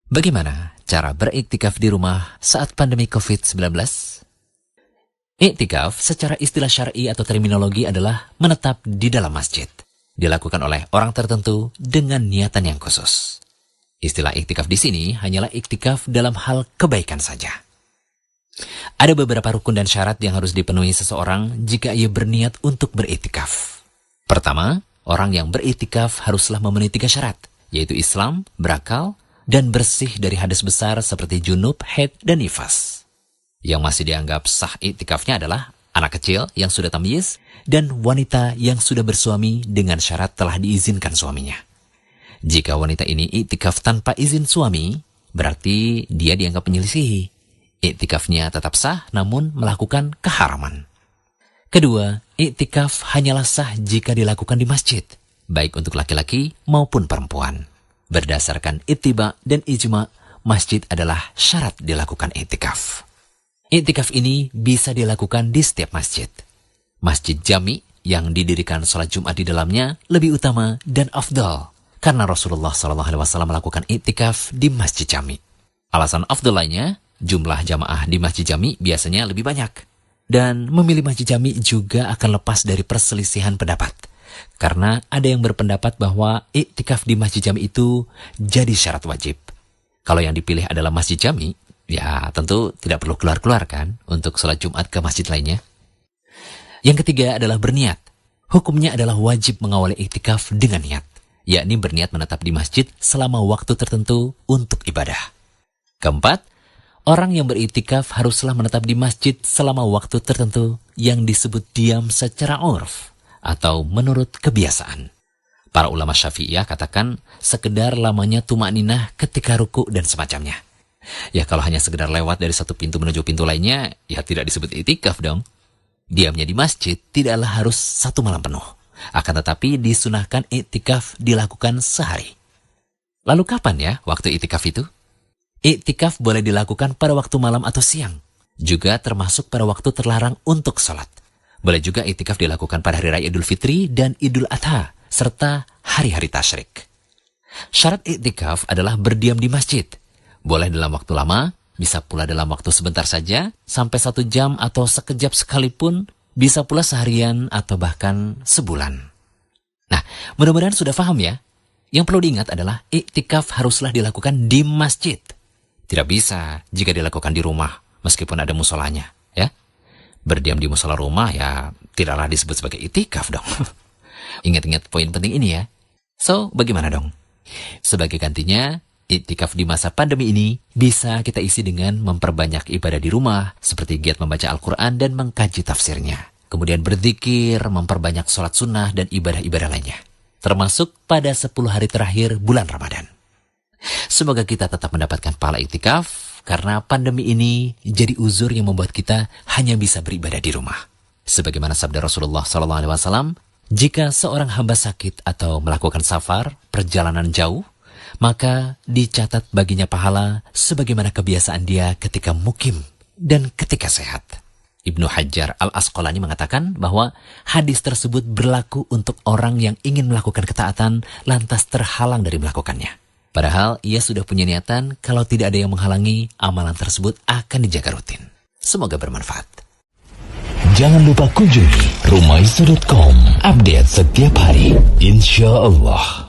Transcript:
Bagaimana cara beriktikaf di rumah saat pandemi COVID-19? Iktikaf secara istilah syar'i atau terminologi adalah menetap di dalam masjid. Dilakukan oleh orang tertentu dengan niatan yang khusus. Istilah iktikaf di sini hanyalah iktikaf dalam hal kebaikan saja. Ada beberapa rukun dan syarat yang harus dipenuhi seseorang jika ia berniat untuk beriktikaf. Pertama, orang yang beriktikaf haruslah memenuhi 3 syarat, yaitu Islam, berakal, dan bersih dari hadas besar seperti junub, haid, dan nifas. Yang masih dianggap sah iktikafnya adalah anak kecil yang sudah tamyiz dan wanita yang sudah bersuami dengan syarat telah diizinkan suaminya. Jika wanita ini iktikaf tanpa izin suami, berarti dia dianggap menyelisihi. Iktikafnya tetap sah namun melakukan keharaman. Kedua, iktikaf hanyalah sah jika dilakukan di masjid, baik untuk laki-laki maupun perempuan. Berdasarkan ittiba dan ijma, masjid adalah syarat dilakukan iktikaf. Iktikaf ini bisa dilakukan di setiap masjid. Masjid jami yang didirikan sholat Jumat di dalamnya lebih utama dan afdal, karena Rasulullah SAW melakukan iktikaf di masjid jami. Alasan afdal lainnya, jumlah jamaah di masjid jami biasanya lebih banyak. Dan memilih masjid jami juga akan lepas dari perselisihan pendapat. Karena ada yang berpendapat bahwa iktikaf di masjid jami itu jadi syarat wajib. Kalau yang dipilih adalah masjid jami, ya tentu tidak perlu keluar-keluar kan untuk sholat Jumat ke masjid lainnya. Yang ketiga adalah berniat. Hukumnya adalah wajib mengawali iktikaf dengan niat, yakni berniat menetap di masjid selama waktu tertentu untuk ibadah. Keempat, orang yang beriktikaf haruslah menetap di masjid selama waktu tertentu yang disebut diam secara urf atau menurut kebiasaan. Para ulama Syafi'iyah katakan sekedar lamanya tumakninah ketika ruku dan semacamnya. Ya kalau hanya sekedar lewat dari satu pintu menuju pintu lainnya, ya tidak disebut iktikaf dong. Diamnya di masjid tidaklah harus 1 malam penuh. Akan tetapi disunahkan iktikaf dilakukan sehari. Lalu kapan ya waktu iktikaf itu? Iktikaf boleh dilakukan pada waktu malam atau siang. Juga termasuk pada waktu terlarang untuk sholat. Boleh juga iktikaf dilakukan pada hari raya Idul Fitri dan Idul Adha, serta hari-hari tasyrik. Syarat iktikaf adalah berdiam di masjid. Boleh dalam waktu lama, bisa pula dalam waktu sebentar saja, sampai 1 jam atau sekejap sekalipun, bisa pula seharian atau bahkan sebulan. Nah, mudah-mudahan sudah paham ya. Yang perlu diingat adalah iktikaf haruslah dilakukan di masjid. Tidak bisa jika dilakukan di rumah, meskipun ada musolanya, ya. Berdiam di musola rumah ya tidaklah disebut sebagai iktikaf dong. Ingat-ingat poin penting ini ya. So, bagaimana dong? Sebagai gantinya, iktikaf di masa pandemi ini bisa kita isi dengan memperbanyak ibadah di rumah, seperti giat membaca Al-Quran dan mengkaji tafsirnya. Kemudian berzikir, memperbanyak sholat sunnah dan ibadah-ibadah lainnya. Termasuk pada 10 hari terakhir bulan Ramadan. Semoga kita tetap mendapatkan pahala iktikaf, karena pandemi ini jadi uzur yang membuat kita hanya bisa beribadah di rumah. Sebagaimana sabda Rasulullah SAW, jika seorang hamba sakit atau melakukan safar, perjalanan jauh, maka dicatat baginya pahala sebagaimana kebiasaan dia ketika mukim dan ketika sehat. Ibnu Hajar Al-Asqalani mengatakan bahwa hadis tersebut berlaku untuk orang yang ingin melakukan ketaatan lantas terhalang dari melakukannya. Padahal ia sudah punya niatan kalau tidak ada yang menghalangi, amalan tersebut akan dijaga rutin. Semoga bermanfaat. Jangan lupa kunjungi rumaiso.com. Update setiap hari, insya Allah.